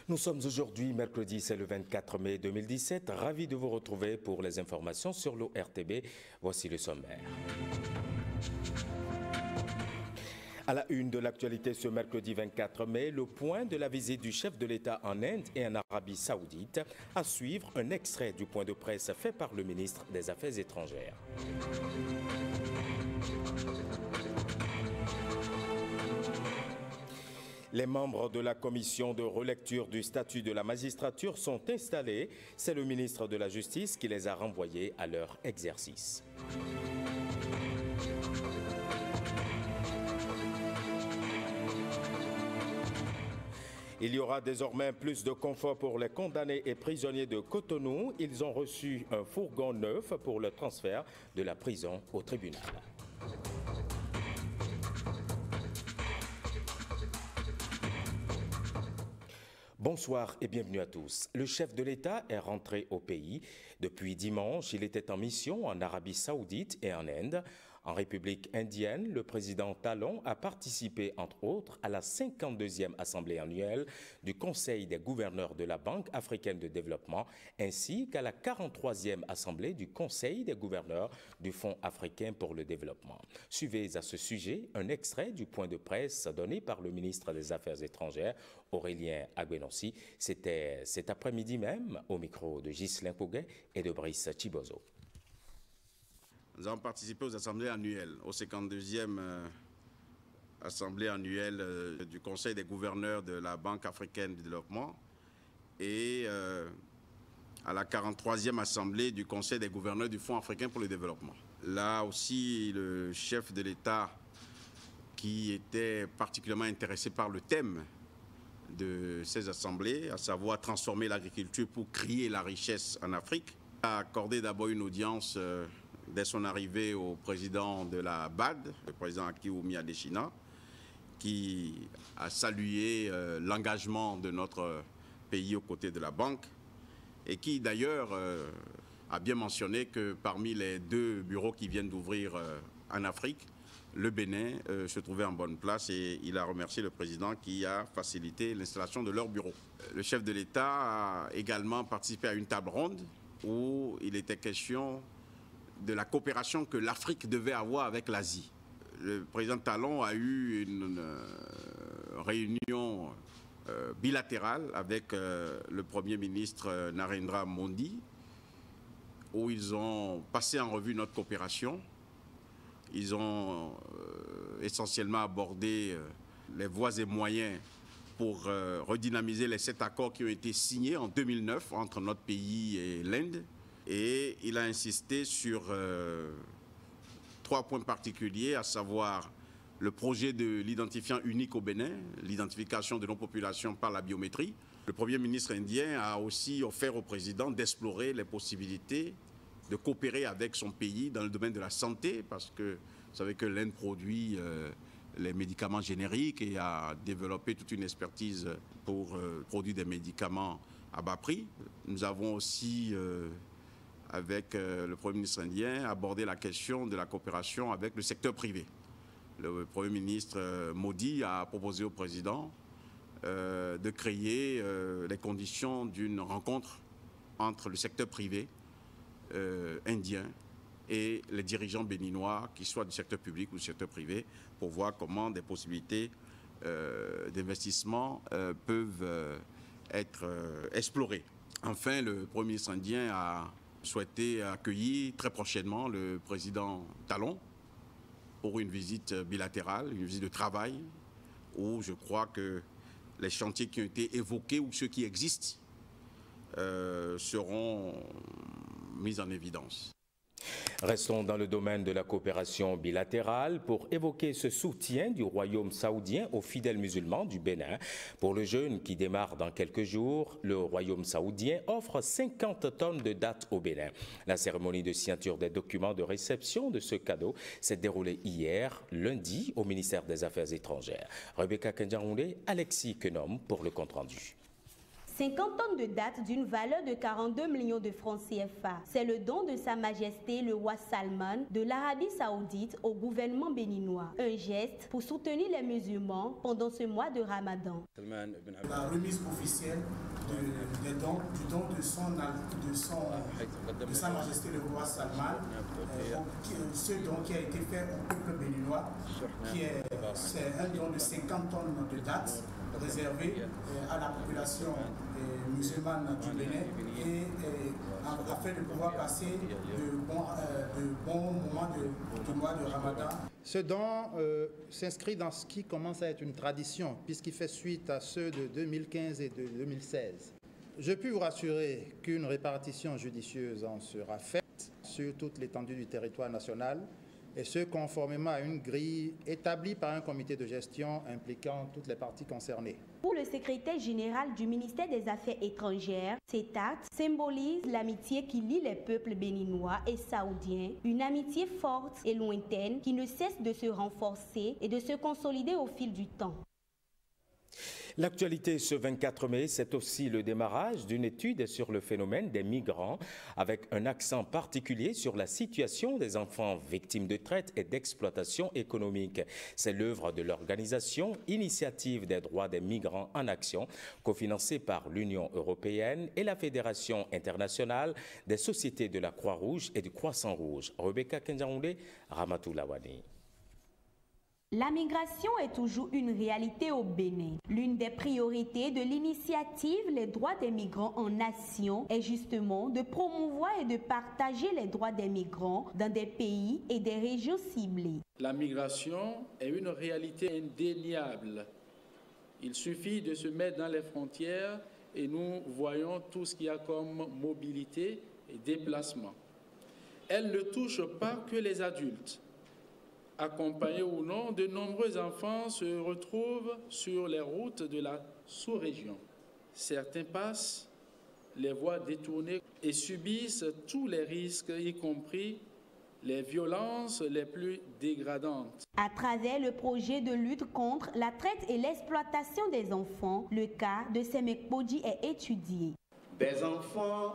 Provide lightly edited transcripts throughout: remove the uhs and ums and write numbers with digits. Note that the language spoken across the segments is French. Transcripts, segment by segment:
Nous sommes aujourd'hui mercredi, c'est le 24 mai 2017. Ravi de vous retrouver pour les informations sur l'ORTB. Voici le sommaire. À la une de l'actualité ce mercredi 24 mai, le point de la visite du chef de l'État en Inde et en Arabie Saoudite. À suivre, un extrait du point de presse fait par le ministre des Affaires étrangères. Les membres de la commission de relecture du statut de la magistrature sont installés. C'est le ministre de la Justice qui les a renvoyés à leur exercice. Il y aura désormais plus de confort pour les condamnés et prisonniers de Cotonou. Ils ont reçu un fourgon neuf pour le transfert de la prison au tribunal. Bonsoir et bienvenue à tous. Le chef de l'État est rentré au pays. Depuis dimanche, il était en mission en Arabie Saoudite et en Inde. En République indienne, le président Talon a participé, entre autres, à la 52e Assemblée annuelle du Conseil des gouverneurs de la Banque africaine de développement, ainsi qu'à la 43e Assemblée du Conseil des gouverneurs du Fonds africain pour le développement. Suivez à ce sujet un extrait du point de presse donné par le ministre des Affaires étrangères, Aurélien Agbenossi. C'était cet après-midi même au micro de Ghislain Pouguet et de Brice Chibozo. Nous avons participé aux assemblées annuelles, aux 52e assemblées annuelles du Conseil des gouverneurs de la Banque africaine de développement et à la 43e assemblée du Conseil des gouverneurs du Fonds africain pour le développement. Là aussi, le chef de l'État, qui était particulièrement intéressé par le thème de ces assemblées, à savoir transformer l'agriculture pour créer la richesse en Afrique, a accordé d'abord une audience dès son arrivée au président de la BAD, le président Akiwumi Adesina, qui a salué l'engagement de notre pays aux côtés de la banque et qui d'ailleurs a bien mentionné que parmi les 2 bureaux qui viennent d'ouvrir en Afrique, le Bénin se trouvait en bonne place et il a remercié le président qui a facilité l'installation de leur bureau. Le chef de l'État a également participé à une table ronde où il était question de la coopération que l'Afrique devait avoir avec l'Asie. Le président Talon a eu une réunion bilatérale avec le Premier ministre Narendra Modi, où ils ont passé en revue notre coopération. Ils ont essentiellement abordé les voies et moyens pour redynamiser les 7 accords qui ont été signés en 2009 entre notre pays et l'Inde. Et il a insisté sur 3 points particuliers, à savoir le projet de l'identifiant unique au Bénin, l'identification de nos populations par la biométrie. Le Premier ministre indien a aussi offert au président d'explorer les possibilités de coopérer avec son pays dans le domaine de la santé, parce que vous savez que l'Inde produit les médicaments génériques et a développé toute une expertise pour produire des médicaments à bas prix. Nous avons aussi avec le Premier ministre indien, aborder la question de la coopération avec le secteur privé. Le Premier ministre Modi a proposé au président de créer les conditions d'une rencontre entre le secteur privé indien et les dirigeants béninois, qu'ils soient du secteur public ou du secteur privé, pour voir comment des possibilités d'investissement peuvent être explorées. Enfin, le Premier ministre indien a souhaité accueillir très prochainement le président Talon pour une visite bilatérale, une visite de travail, où je crois que les chantiers qui ont été évoqués ou ceux qui existent seront mis en évidence. Restons dans le domaine de la coopération bilatérale pour évoquer ce soutien du royaume saoudien aux fidèles musulmans du Bénin. Pour le jeûne qui démarre dans quelques jours, le royaume saoudien offre 50 tonnes de dattes au Bénin. La cérémonie de signature des documents de réception de ce cadeau s'est déroulée hier, lundi, au ministère des Affaires étrangères. Rebecca Kenjaroundé, Alexis Kenom pour le compte-rendu. 50 tonnes de dattes d'une valeur de 42 millions de francs CFA. C'est le don de Sa Majesté le roi Salman de l'Arabie Saoudite au gouvernement béninois. Un geste pour soutenir les musulmans pendant ce mois de Ramadan. La remise officielle du don de Sa Majesté le roi Salman, ce don qui a été fait au peuple béninois, c'est un don de 50 tonnes de dattes réservé à la population musulmane du Bénin et afin de pouvoir passer de bons moments du mois de Ramadan. Ce don s'inscrit dans ce qui commence à être une tradition puisqu'il fait suite à ceux de 2015 et de 2016. Je puis vous rassurer qu'une répartition judicieuse en sera faite sur toute l'étendue du territoire national et ce conformément à une grille établie par un comité de gestion impliquant toutes les parties concernées. Pour le secrétaire général du ministère des Affaires étrangères, cet acte symbolise l'amitié qui lie les peuples béninois et saoudiens, une amitié forte et lointaine qui ne cesse de se renforcer et de se consolider au fil du temps. L'actualité ce 24 mai, c'est aussi le démarrage d'une étude sur le phénomène des migrants, avec un accent particulier sur la situation des enfants victimes de traite et d'exploitation économique. C'est l'œuvre de l'organisation Initiative des droits des migrants en action, cofinancée par l'Union européenne et la Fédération internationale des sociétés de la Croix-Rouge et du Croissant-Rouge. Rebecca Kenjaoundé, Ramatou Lawani. La migration est toujours une réalité au Bénin. L'une des priorités de l'initiative Les droits des migrants en nation est justement de promouvoir et de partager les droits des migrants dans des pays et des régions ciblées. La migration est une réalité indéniable. Il suffit de se mettre dans les frontières et nous voyons tout ce qu'il y a comme mobilité et déplacement. Elle ne touche pas que les adultes. Accompagnés ou non, de nombreux enfants se retrouvent sur les routes de la sous-région. Certains passent les voies détournées et subissent tous les risques, y compris les violences les plus dégradantes. À travers le projet de lutte contre la traite et l'exploitation des enfants, le cas de Semek Bodji est étudié. Des enfants,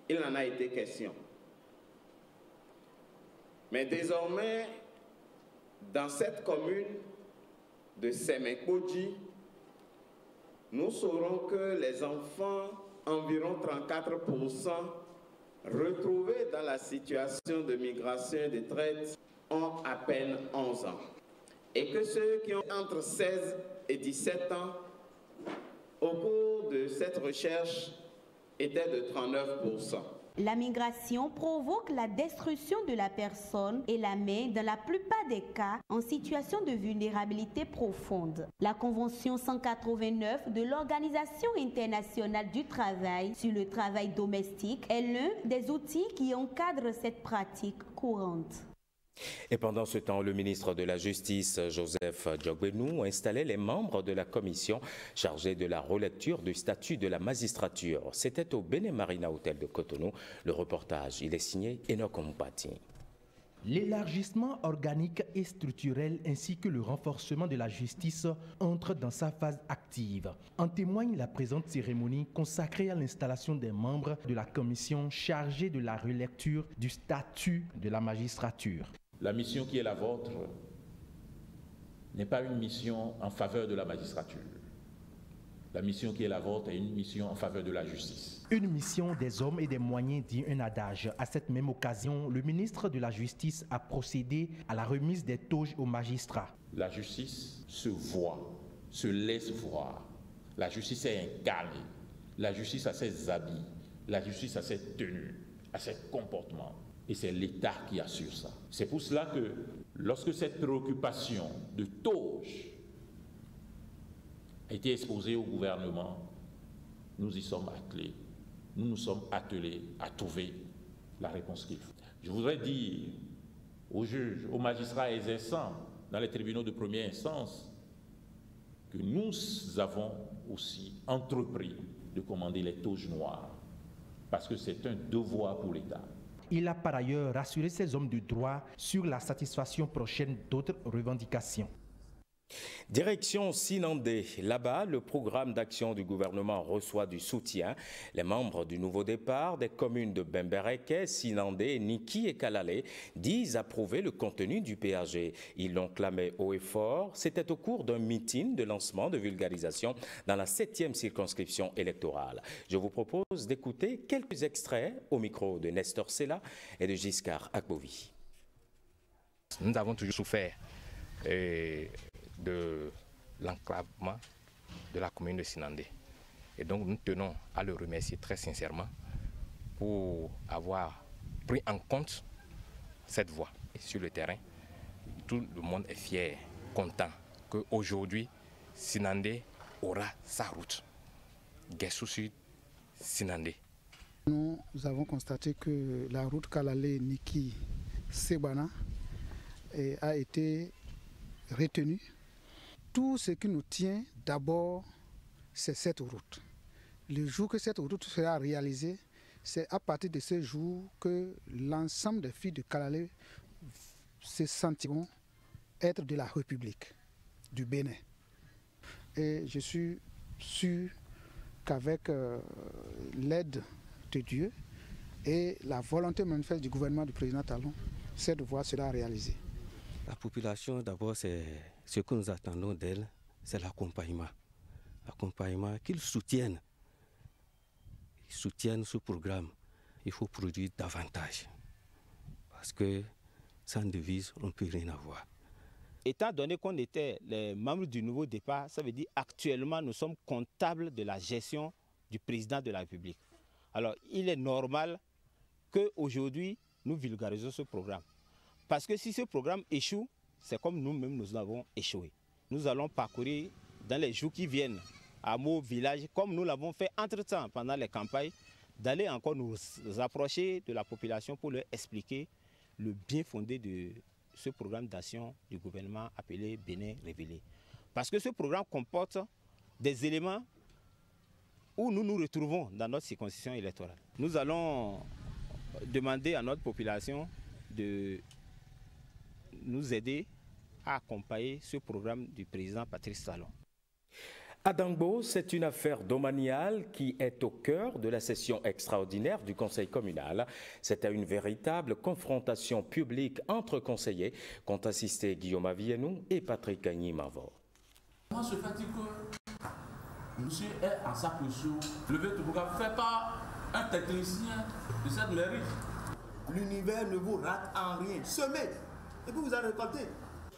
il en a été question. Mais désormais, dans cette commune de Semek Bodji, nous saurons que les enfants, environ 34%, retrouvés dans la situation de migration et de traite, ont à peine 11 ans. Et que ceux qui ont entre 16 et 17 ans, au cours de cette recherche, étaient de 39%. La migration provoque la destruction de la personne et la met, dans la plupart des cas, en situation de vulnérabilité profonde. La Convention 189 de l'Organisation internationale du travail sur le travail domestique est l'un des outils qui encadre cette pratique courante. Et pendant ce temps, le ministre de la Justice, Joseph Diogbenou, installait les membres de la commission chargée de la relecture du statut de la magistrature. C'était au Bénin Marina Hotel de Cotonou. Le reportage, il est signé Enoch Mpati. L'élargissement organique et structurel ainsi que le renforcement de la justice entrent dans sa phase active. En témoigne la présente cérémonie consacrée à l'installation des membres de la commission chargée de la relecture du statut de la magistrature. La mission qui est la vôtre n'est pas une mission en faveur de la magistrature. La mission qui est la vôtre est une mission en faveur de la justice. Une mission des hommes et des moyens, dit un adage. À cette même occasion, le ministre de la Justice a procédé à la remise des toges aux magistrats. La justice se voit, se laisse voir. La justice est incarnée. La justice a ses habits. La justice a ses tenues, a ses comportements. Et c'est l'État qui assure ça. C'est pour cela que lorsque cette préoccupation de toge a été exposée au gouvernement, nous y sommes attelés. Nous nous sommes attelés à trouver la réponse qu'il faut. Je voudrais dire aux juges, aux magistrats exerçants dans les tribunaux de première instance que nous avons aussi entrepris de commander les toges noires parce que c'est un devoir pour l'État. Il a par ailleurs rassuré ses hommes de droit sur la satisfaction prochaine d'autres revendications. Direction Sinandé. Là-bas, le programme d'action du gouvernement reçoit du soutien. Les membres du Nouveau Départ des communes de Bembereke, Sinandé, Niki et Kalale disent approuver le contenu du PAG. Ils l'ont clamé haut et fort. C'était au cours d'un meeting de lancement de vulgarisation dans la 7e circonscription électorale. Je vous propose d'écouter quelques extraits au micro de Nestor Sela et de Giscard Akbovi. Nous avons toujours souffert de l'enclavement de la commune de Sinandé. Et donc nous tenons à le remercier très sincèrement pour avoir pris en compte cette voie. Et sur le terrain, tout le monde est fier, content qu'aujourd'hui Sinandé aura sa route. Guessou Sud, Sinandé. Nous avons constaté que la route Kalale-Niki-Sebana a été retenue. Tout ce qui nous tient d'abord, c'est cette route. Le jour que cette route sera réalisée, c'est à partir de ce jour que l'ensemble des filles de Kalale se sentiront être de la République du Bénin. Et je suis sûr qu'avec l'aide de Dieu et la volonté manifeste du gouvernement du président Talon, cette voie sera réalisée. La population, d'abord, c'est ce que nous attendons d'elle, c'est l'accompagnement. L'accompagnement, qu'ils soutiennent. Ils soutiennent ce programme. Il faut produire davantage. Parce que sans devise, on ne peut rien avoir. Étant donné qu'on était les membres du Nouveau Départ, ça veut dire actuellement nous sommes comptables de la gestion du président de la République. Alors il est normal qu'aujourd'hui nous vulgarisons ce programme. Parce que si ce programme échoue, c'est comme nous-mêmes nous avons échoué. Nous allons parcourir dans les jours qui viennent, à Meaux, village, comme nous l'avons fait entre-temps pendant les campagnes, d'aller encore nous approcher de la population pour leur expliquer le bien fondé de ce programme d'action du gouvernement appelé Bénin Révélé. Parce que ce programme comporte des éléments où nous nous retrouvons dans notre circonscription électorale. Nous allons demander à notre population de nous aider à accompagner ce programme du président Patrice Talon. À Dangbo, c'est une affaire domaniale qui est au cœur de la session extraordinaire du conseil communal. C'était une véritable confrontation publique entre conseillers qu'ont assisté Guillaume Avienou et Patrick Gagny-Mavor. Comment se fait-il que monsieur est en sa position, le programme ne fait pas un technicien de cette mairie? L'univers ne vous rate en rien. Semez et puis vous allez récolter.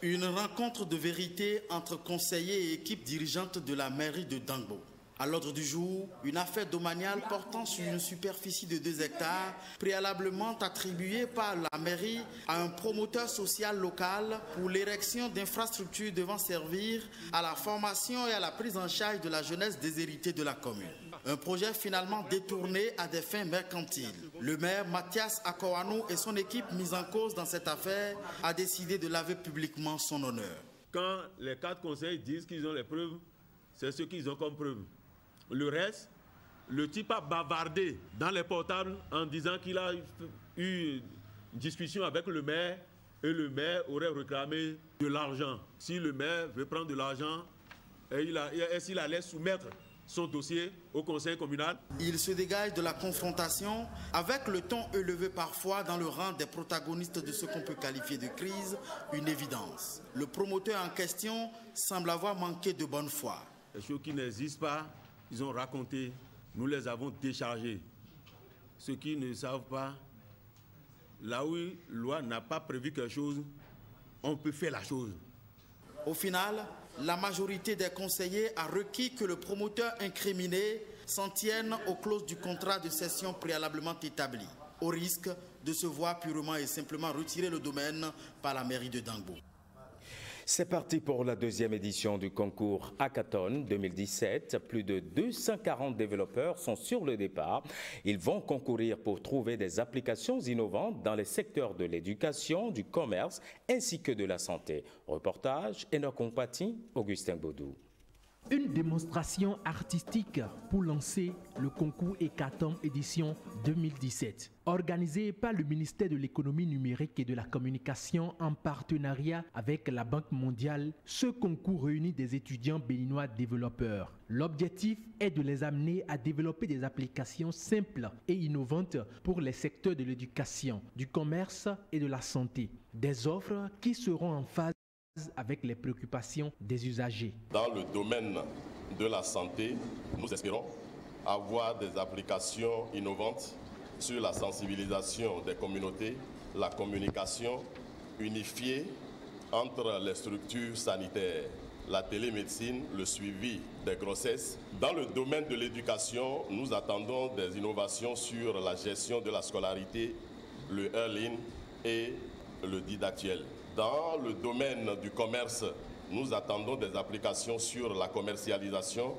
Une rencontre de vérité entre conseillers et équipe dirigeante de la mairie de Dangbo. À l'ordre du jour, une affaire domaniale portant sur une superficie de 2 hectares, préalablement attribuée par la mairie à un promoteur social local pour l'érection d'infrastructures devant servir à la formation et à la prise en charge de la jeunesse déshéritée de la commune. Un projet finalement détourné à des fins mercantiles. Le maire Mathias Akoano et son équipe mise en cause dans cette affaire a décidé de laver publiquement son honneur. Quand les 4 conseils disent qu'ils ont les preuves, c'est ce qu'ils ont comme preuve. Le reste, le type a bavardé dans les portables en disant qu'il a eu une discussion avec le maire et le maire aurait réclamé de l'argent. Si le maire veut prendre de l'argent, s'il allait soumettre son dossier au conseil communal. Il se dégage de la confrontation avec le ton élevé parfois dans le rang des protagonistes de ce qu'on peut qualifier de crise, une évidence. Le promoteur en question semble avoir manqué de bonne foi. Les choses qui n'existent pas, ils ont raconté, nous les avons déchargés. Ceux qui ne savent pas, là où la loi n'a pas prévu quelque chose, on peut faire la chose. Au final, la majorité des conseillers a requis que le promoteur incriminé s'en tienne aux clauses du contrat de cession préalablement établi, au risque de se voir purement et simplement retirer le domaine par la mairie de Dangbo. C'est parti pour la 2e édition du concours Hackathon 2017. Plus de 240 développeurs sont sur le départ. Ils vont concourir pour trouver des applications innovantes dans les secteurs de l'éducation, du commerce ainsi que de la santé. Reportage Enoch Compati, Augustin Baudou. Une démonstration artistique pour lancer le concours Hécatombe édition 2017. Organisé par le ministère de l'économie numérique et de la communication en partenariat avec la Banque mondiale, ce concours réunit des étudiants béninois développeurs. L'objectif est de les amener à développer des applications simples et innovantes pour les secteurs de l'éducation, du commerce et de la santé. Des offres qui seront en phase avec les préoccupations des usagers. Dans le domaine de la santé, nous espérons avoir des applications innovantes sur la sensibilisation des communautés, la communication unifiée entre les structures sanitaires, la télémédecine, le suivi des grossesses. Dans le domaine de l'éducation, nous attendons des innovations sur la gestion de la scolarité, le e-learning et le didactuel. Dans le domaine du commerce, nous attendons des applications sur la commercialisation,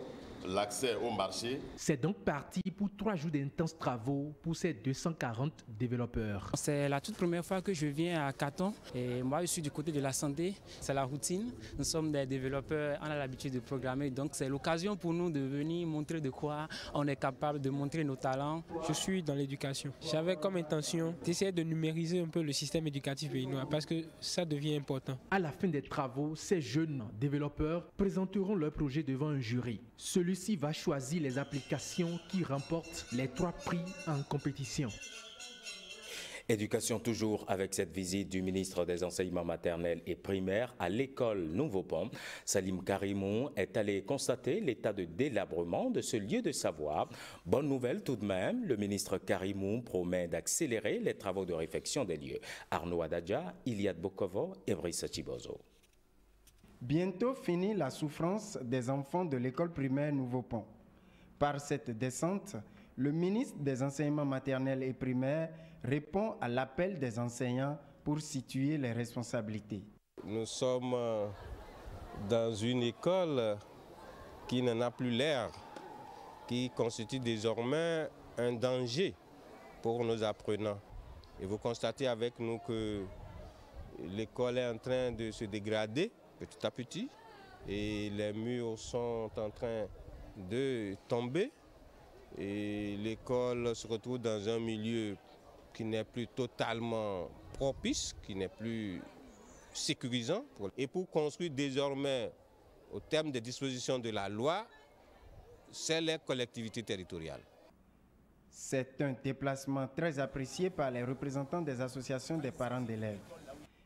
l'accès au marché. C'est donc parti pour 3 jours d'intenses travaux pour ces 240 développeurs. C'est la toute première fois que je viens à Caton et moi je suis du côté de la santé, c'est la routine. Nous sommes des développeurs, on a l'habitude de programmer, donc c'est l'occasion pour nous de venir montrer de quoi on est capable, de montrer nos talents. Je suis dans l'éducation. J'avais comme intention d'essayer de numériser un peu le système éducatif béninois parce que ça devient important. À la fin des travaux, ces jeunes développeurs présenteront leur projet devant un jury. Celui-ci va choisir les applications qui remportent les 3 prix en compétition. Éducation toujours avec cette visite du ministre des Enseignements maternels et primaires à l'école Nouveau Pont. Salim Karimou est allé constater l'état de délabrement de ce lieu de savoir. Bonne nouvelle tout de même, le ministre Karimou promet d'accélérer les travaux de réfection des lieux. Arnaud Adadja, Iliad Bokovo et Brice Chibozo. Bientôt finie la souffrance des enfants de l'école primaire Nouveau Pont. Par cette descente, le ministre des Enseignements maternels et primaires répond à l'appel des enseignants pour situer les responsabilités. Nous sommes dans une école qui n'en a plus l'air, qui constitue désormais un danger pour nos apprenants. Et vous constatez avec nous que l'école est en train de se dégrader petit à petit et les murs sont en train de tomber et l'école se retrouve dans un milieu qui n'est plus totalement propice, qui n'est plus sécurisant. Et pour construire désormais, au terme des dispositions de la loi, c'est les collectivités territoriales. C'est un déplacement très apprécié par les représentants des associations des parents d'élèves.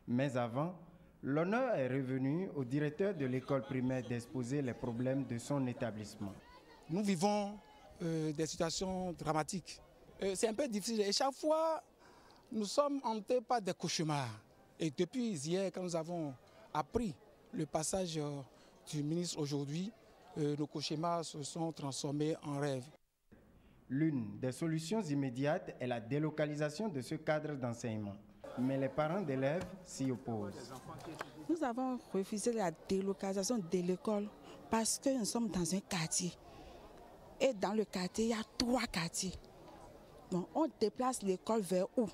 Mais avant, l'honneur est revenu au directeur de l'école primaire d'exposer les problèmes de son établissement. Nous vivons des situations dramatiques. C'est un peu difficile et chaque fois, nous sommes hantés par des cauchemars. Et depuis hier, quand nous avons appris le passage du ministre aujourd'hui, nos cauchemars se sont transformés en rêves. L'une des solutions immédiates est la délocalisation de ce cadre d'enseignement. Mais les parents d'élèves s'y opposent. Nous avons refusé la délocalisation de l'école parce que nous sommes dans un quartier. Et dans le quartier, il y a 3 quartiers. Donc on déplace l'école vers où?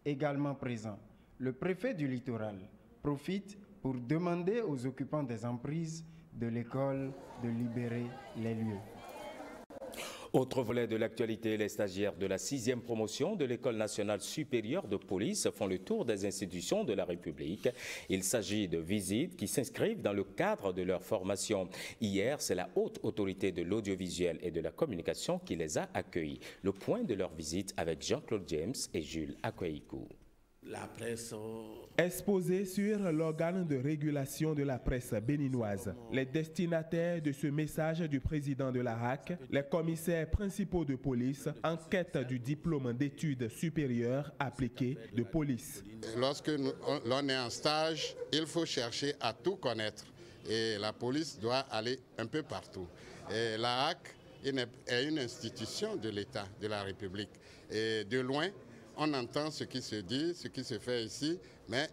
Également présent, le préfet du littoral profite pour demander aux occupants des emprises de l'école de libérer les lieux. Autre volet de l'actualité, les stagiaires de la 6e promotion de l'École nationale supérieure de police font le tour des institutions de la République. Il s'agit de visites qui s'inscrivent dans le cadre de leur formation. Hier, c'est la haute autorité de l'audiovisuel et de la communication qui les a accueillis. Le point de leur visite avec Jean-Claude James et Jules Akweikou. La presse exposé sur l'organe de régulation de la presse béninoise. Les destinataires de ce message du président de la RAC, les commissaires principaux de police, en quête du diplôme d'études supérieures appliquées de police. Lorsque l'on est en stage, il faut chercher à tout connaître. Et la police doit aller un peu partout. Et la RAC est une institution de l'État, de la République. Et de loin, on entend ce qui se dit, ce qui se fait ici, mais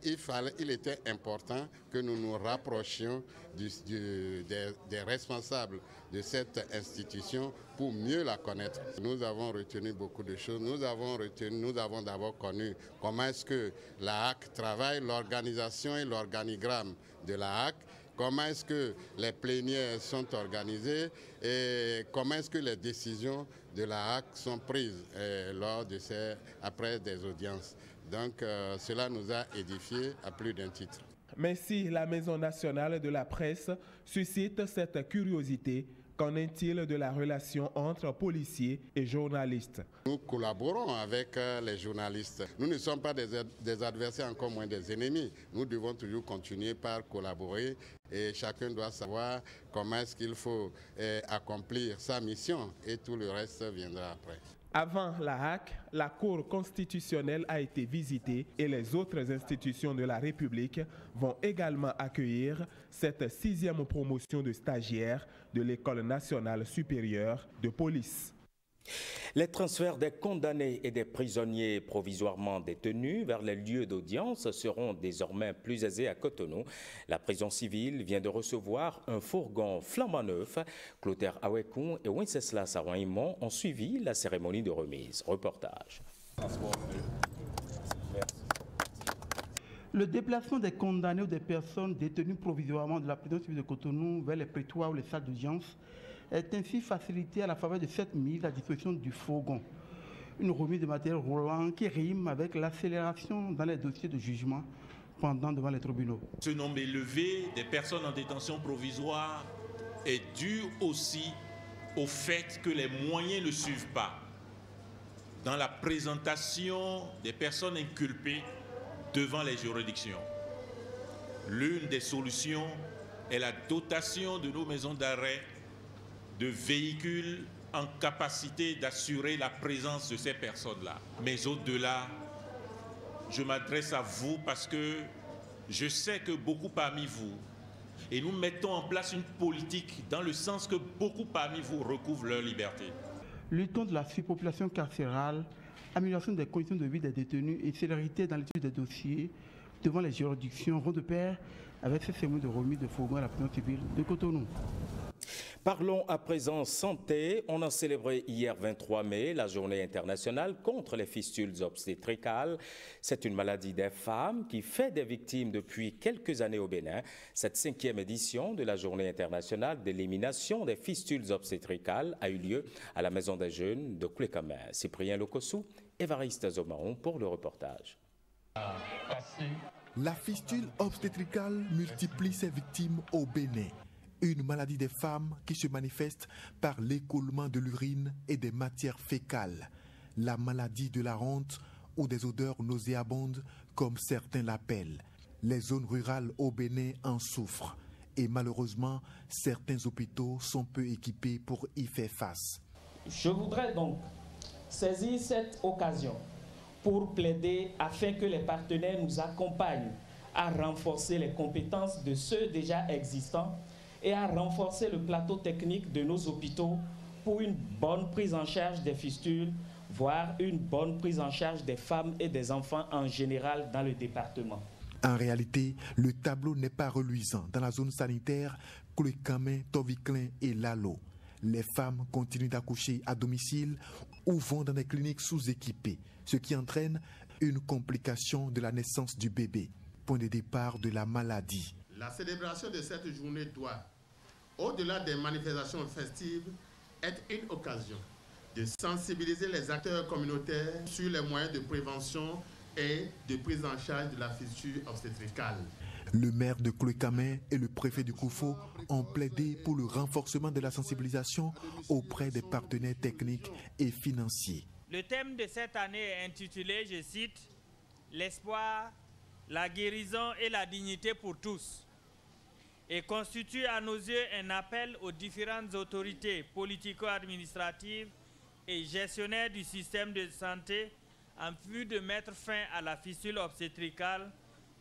il était important que nous nous rapprochions des responsables de cette institution pour mieux la connaître. Nous avons retenu beaucoup de choses. Nous avons d'abord connu comment est-ce que la HAC travaille, l'organisation et l'organigramme de la HAC, comment est-ce que les plénières sont organisées et comment est-ce que les décisions de la HAC sont prises après des audiences. Donc cela nous a édifiés à plus d'un titre. Mais si la Maison nationale de la presse suscite cette curiosité, qu'en est-il de la relation entre policiers et journalistes? Nous collaborons avec les journalistes. Nous ne sommes pas des adversaires, encore moins des ennemis. Nous devons toujours continuer par collaborer et chacun doit savoir comment est-ce qu'il faut accomplir sa mission et tout le reste viendra après. Avant la HAC, la Cour constitutionnelle a été visitée et les autres institutions de la République vont également accueillir cette 6e promotion de stagiaires de l'École nationale supérieure de police. Les transferts des condamnés et des prisonniers provisoirement détenus vers les lieux d'audience seront désormais plus aisés à Cotonou. La prison civile vient de recevoir un fourgon flambant neuf. Clotaire Awekou et Wenceslas Sarouaimon ont suivi la cérémonie de remise. Reportage. Le déplacement des condamnés ou des personnes détenues provisoirement de la prison civile de Cotonou vers les prétoires ou les salles d'audience est ainsi facilité à la faveur de cette mise à disposition du fourgon. Une remise de matériel roulant qui rime avec l'accélération dans les dossiers de jugement pendant devant les tribunaux. Ce nombre élevé des personnes en détention provisoire est dû aussi au fait que les moyens ne suivent pas dans la présentation des personnes inculpées devant les juridictions. L'une des solutions est la dotation de nos maisons d'arrêt de véhicules en capacité d'assurer la présence de ces personnes-là. Mais au-delà, je m'adresse à vous parce que je sais que beaucoup parmi vous, et nous mettons en place une politique dans le sens que beaucoup parmi vous recouvrent leur liberté. Luttons de la surpopulation carcérale, amélioration des conditions de vie des détenus et célérité dans l'étude des dossiers devant les juridictions vont de pair avec ces cérémonies de remise de fourgon à la prison civile de Cotonou. Parlons à présent santé. On a célébré hier 23 mai la journée internationale contre les fistules obstétricales. C'est une maladie des femmes qui fait des victimes depuis quelques années au Bénin. Cette 5e édition de la journée internationale d'élimination des fistules obstétricales a eu lieu à la Maison des Jeunes de Koulékamé. Cyprien Lokossou, Évariste Zomaon pour le reportage. La fistule obstétricale multiplie ses victimes au Bénin. Une maladie des femmes qui se manifeste par l'écoulement de l'urine et des matières fécales. La maladie de la honte ou des odeurs nauséabondes, comme certains l'appellent. Les zones rurales au Bénin en souffrent. Et malheureusement, certains hôpitaux sont peu équipés pour y faire face. Je voudrais donc saisir cette occasion pour plaider afin que les partenaires nous accompagnent à renforcer les compétences de ceux déjà existants et à renforcer le plateau technique de nos hôpitaux pour une bonne prise en charge des fistules, voire une bonne prise en charge des femmes et des enfants en général dans le département. En réalité, le tableau n'est pas reluisant dans la zone sanitaire Koulékamé, Toviklen et Lalo. Les femmes continuent d'accoucher à domicile ou vont dans des cliniques sous-équipées, ce qui entraîne une complication de la naissance du bébé, point de départ de la maladie. La célébration de cette journée doit, au-delà des manifestations festives, être une occasion de sensibiliser les acteurs communautaires sur les moyens de prévention et de prise en charge de la fistule obstétricale. Le maire de Koulékamé et le préfet du Koufo ont plaidé pour le renforcement de la sensibilisation auprès des partenaires techniques et financiers. Le thème de cette année est intitulé, je cite, « L'espoir, la guérison et la dignité pour tous » et constitue à nos yeux un appel aux différentes autorités politico-administratives et gestionnaires du système de santé en vue de mettre fin à la fistule obstétricale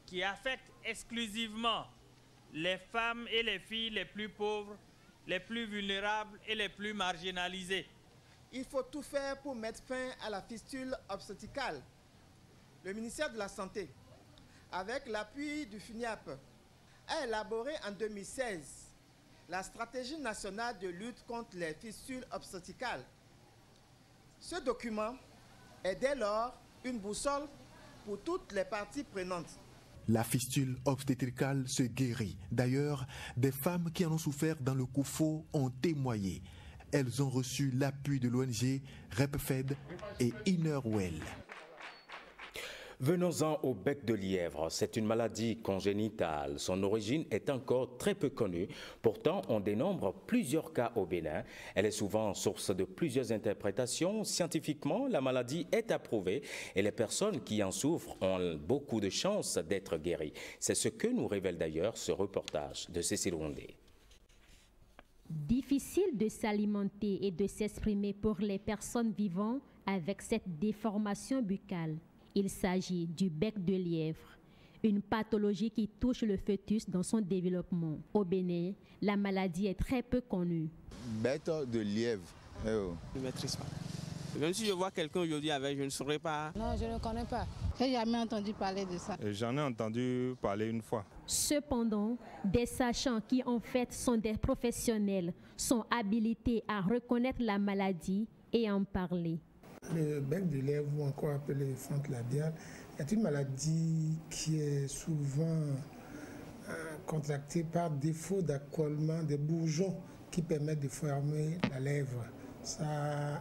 qui affecte exclusivement les femmes et les filles les plus pauvres, les plus vulnérables et les plus marginalisées. Il faut tout faire pour mettre fin à la fistule obstétricale. Le ministère de la Santé, avec l'appui du FUNIAP, a élaboré en 2016 la stratégie nationale de lutte contre les fistules obstétricales. Ce document est dès lors une boussole pour toutes les parties prenantes. La fistule obstétricale se guérit. D'ailleurs, des femmes qui en ont souffert dans le Koufo ont témoigné. Elles ont reçu l'appui de l'ONG RepFed et Innerwell. Venons-en au bec de lièvre. C'est une maladie congénitale. Son origine est encore très peu connue. Pourtant, on dénombre plusieurs cas au Bénin. Elle est souvent source de plusieurs interprétations. Scientifiquement, la maladie est approuvée et les personnes qui en souffrent ont beaucoup de chances d'être guéries. C'est ce que nous révèle d'ailleurs ce reportage de Cécile Rondé. Difficile de s'alimenter et de s'exprimer pour les personnes vivant avec cette déformation buccale. Il s'agit du bec de lièvre, une pathologie qui touche le fœtus dans son développement. Au Bénin, la maladie est très peu connue. Bec de lièvre. Je ne maîtrise pas. Même si je vois quelqu'un aujourd'hui avec, je ne saurais pas. Non, je ne connais pas. Je n'ai jamais entendu parler de ça. J'en ai entendu parler une fois. Cependant, des sachants qui en fait sont des professionnels sont habilités à reconnaître la maladie et en parler. Le bec de lièvre, ou encore appelé fente labiale, est une maladie qui est souvent contractée par défaut d'accollement des bourgeons qui permettent de fermer la lèvre. Ça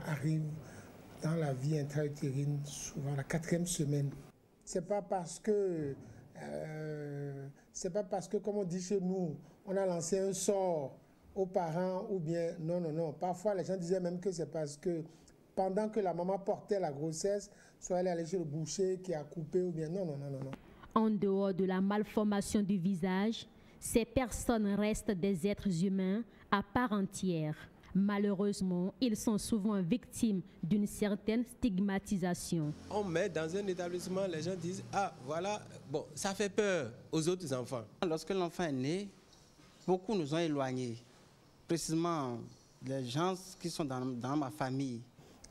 arrive dans la vie intra-utérine, souvent la 4e semaine. C'est pas parce que, comme on dit chez nous, on a lancé un sort aux parents ou bien non. Parfois, les gens disaient même que c'est parce que pendant que la maman portait la grossesse, soit elle est allée chez le boucher qui a coupé ou bien non. En dehors de la malformation du visage, ces personnes restent des êtres humains à part entière. Malheureusement, ils sont souvent victimes d'une certaine stigmatisation. On met dans un établissement, les gens disent « Ah, voilà, bon, ça fait peur aux autres enfants. » Lorsque l'enfant est né, beaucoup nous ont éloignés. Précisément, les gens qui sont dans ma famille.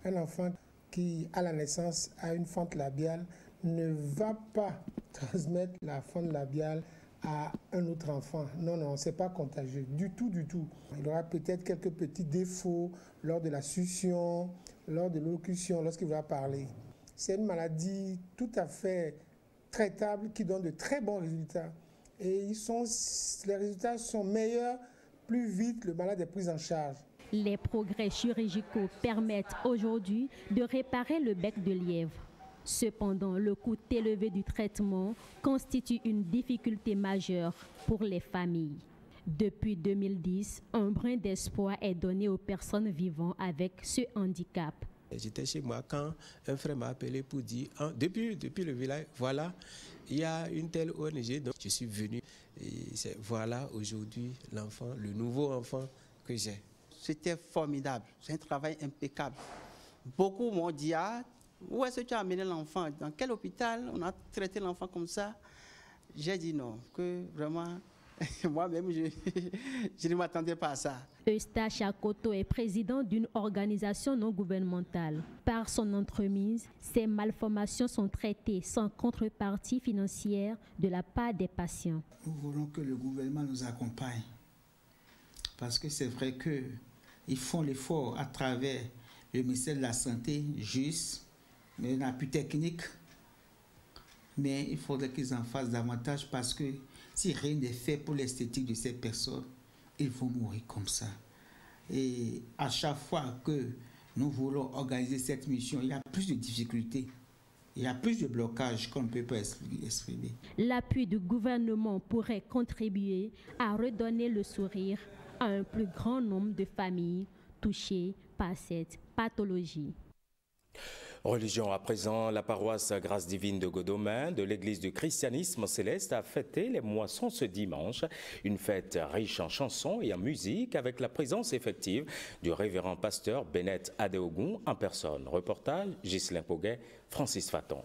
Un enfant qui, à la naissance, a une fente labiale ne va pas transmettre la fente labiale à un autre enfant. Non, c'est pas contagieux du tout. Il aura peut-être quelques petits défauts lors de la succion, lors de l'élocution, lorsqu'il va parler. C'est une maladie tout à fait traitable qui donne de très bons résultats. Et les résultats sont meilleurs, plus vite le malade est pris en charge. Les progrès chirurgicaux permettent aujourd'hui de réparer le bec de lièvre. Cependant, le coût élevé du traitement constitue une difficulté majeure pour les familles. Depuis 2010, un brin d'espoir est donné aux personnes vivant avec ce handicap. J'étais chez moi quand un frère m'a appelé pour dire, depuis le village, voilà, il y a une telle ONG, donc je suis venu. Et voilà aujourd'hui l'enfant, le nouveau enfant que j'ai. C'était formidable, c'est un travail impeccable. Beaucoup m'ont dit, où est-ce que tu as amené l'enfant? Dans quel hôpital on a traité l'enfant comme ça? J'ai dit non, que vraiment, moi-même, je ne m'attendais pas à ça. Eustache Akoto est président d'une organisation non gouvernementale. Par son entremise, ces malformations sont traitées sans contrepartie financière de la part des patients. Nous voulons que le gouvernement nous accompagne. Parce que c'est vrai qu'ils font l'effort à travers le ministère de la Santé, juste, mais un appui technique. Mais il faudrait qu'ils en fassent davantage parce que si rien n'est fait pour l'esthétique de ces personnes, ils vont mourir comme ça. Et à chaque fois que nous voulons organiser cette mission, il y a plus de difficultés. Il y a plus de blocages qu'on ne peut pas exprimer. L'appui du gouvernement pourrait contribuer à redonner le sourire à un plus grand nombre de familles touchées par cette pathologie. Religion à présent, la paroisse Grâce Divine de Godomain de l'église du christianisme céleste a fêté les moissons ce dimanche. Une fête riche en chansons et en musique avec la présence effective du révérend pasteur Bennett Adeogun en personne. Reportage Ghislain Poguet, Francis Faton.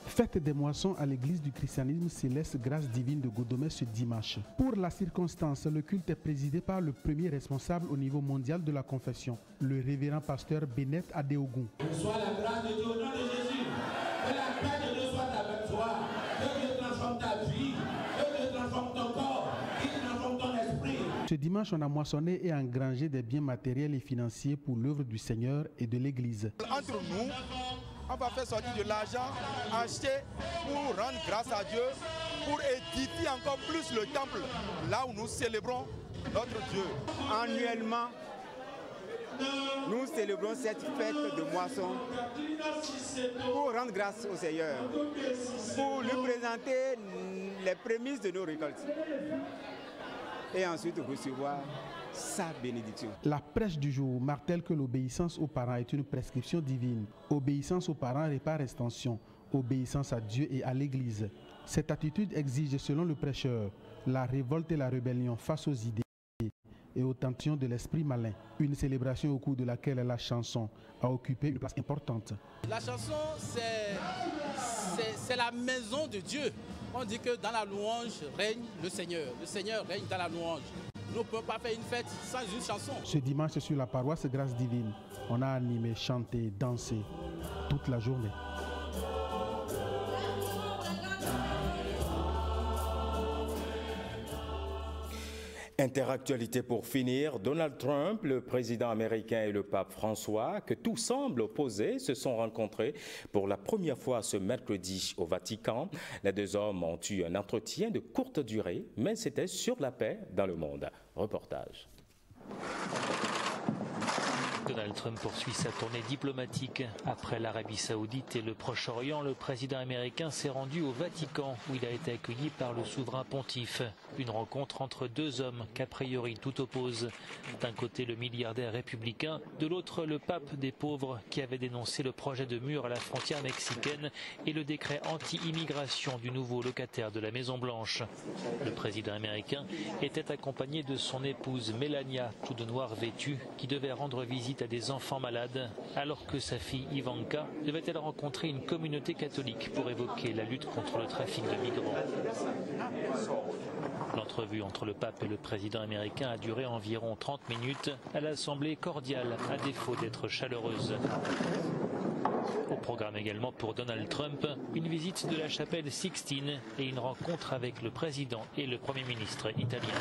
Fête des moissons à l'église du christianisme céleste Grâce Divine de Godomain ce dimanche. Pour la circonstance, le culte est présidé par le premier responsable au niveau mondial de la confession, le révérend pasteur Bennett Adeogun. Reçois la grâce de Dieu au nom de Jésus. Que la paix de Dieu soit avec toi. Que Dieu transforme ta vie. Que Dieu transforme ton corps. Qu'il transforme ton esprit. Ce dimanche, on a moissonné et engrangé des biens matériels et financiers pour l'œuvre du Seigneur et de l'église. Entre nous, on va faire sortir de l'argent acheté pour rendre grâce à Dieu, pour édifier encore plus le temple, là où nous célébrons notre Dieu. Annuellement, nous célébrons cette fête de moisson pour rendre grâce au Seigneur, pour lui présenter les prémices de nos récoltes et ensuite recevoir sa bénédiction. La prêche du jour martèle que l'obéissance aux parents est une prescription divine. Obéissance aux parents et par extension, obéissance à Dieu et à l'Église. Cette attitude exige, selon le prêcheur, la révolte et la rébellion face aux idées et aux tentations de l'esprit malin. Une célébration au cours de laquelle la chanson a occupé une place importante. La chanson, c'est la maison de Dieu. On dit que dans la louange règne le Seigneur. Le Seigneur règne dans la louange. Nous ne pouvons pas faire une fête sans une chanson. Ce dimanche sur la paroisse Grâce Divine, on a animé, chanté, dansé toute la journée. Interactualité pour finir, Donald Trump, le président américain et le pape François, que tout semble opposer, se sont rencontrés pour la première fois ce mercredi au Vatican. Les deux hommes ont eu un entretien de courte durée, mais c'était sur la paix dans le monde. Reportage. Donald Trump poursuit sa tournée diplomatique. Après l'Arabie Saoudite et le Proche-Orient, le président américain s'est rendu au Vatican où il a été accueilli par le souverain pontife. Une rencontre entre deux hommes qu'a priori tout oppose. D'un côté le milliardaire républicain, de l'autre le pape des pauvres qui avait dénoncé le projet de mur à la frontière mexicaine et le décret anti-immigration du nouveau locataire de la Maison-Blanche. Le président américain était accompagné de son épouse Melania, tout de noir vêtue, qui devait rendre visite à des enfants malades, alors que sa fille Ivanka devait-elle rencontrer une communauté catholique pour évoquer la lutte contre le trafic de migrants. L'entrevue entre le pape et le président américain a duré environ 30 minutes. Elle a semblé cordiale, à défaut d'être chaleureuse. Au programme également pour Donald Trump, une visite de la chapelle Sixtine et une rencontre avec le président et le Premier ministre italien.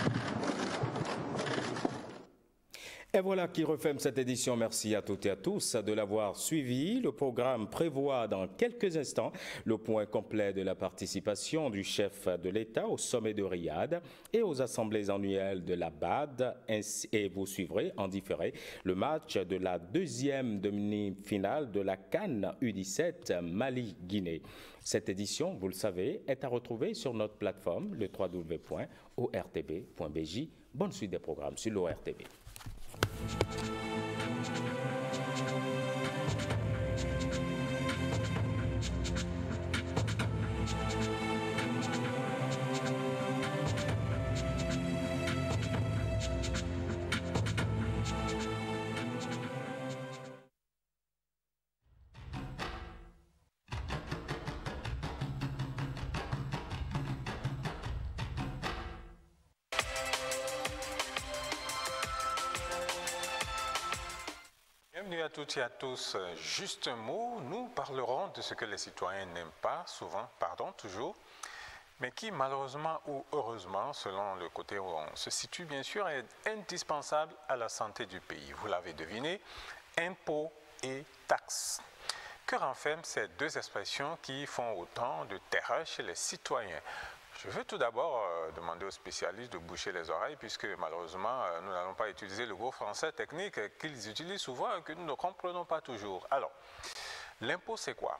Et voilà qui referme cette édition. Merci à toutes et à tous de l'avoir suivi. Le programme prévoit dans quelques instants le point complet de la participation du chef de l'État au sommet de Riyad et aux assemblées annuelles de la BAD. Et vous suivrez en différé le match de la deuxième demi-finale de la CAN U17 Mali-Guinée. Cette édition, vous le savez, est à retrouver sur notre plateforme, le www.ortb.bj. Bonne suite des programmes sur l'ORTB. Bienvenue à toutes et à tous. Juste un mot, nous parlerons de ce que les citoyens n'aiment pas, souvent, toujours, mais qui malheureusement ou heureusement, selon le côté où on se situe bien sûr, est indispensable à la santé du pays. Vous l'avez deviné, impôts et taxes. Que renferment ces deux expressions qui font autant de terreur chez les citoyens? Je veux tout d'abord demander aux spécialistes de boucher les oreilles puisque malheureusement nous n'allons pas utiliser le gros français technique qu'ils utilisent souvent et que nous ne comprenons pas toujours. Alors, l'impôt c'est quoi?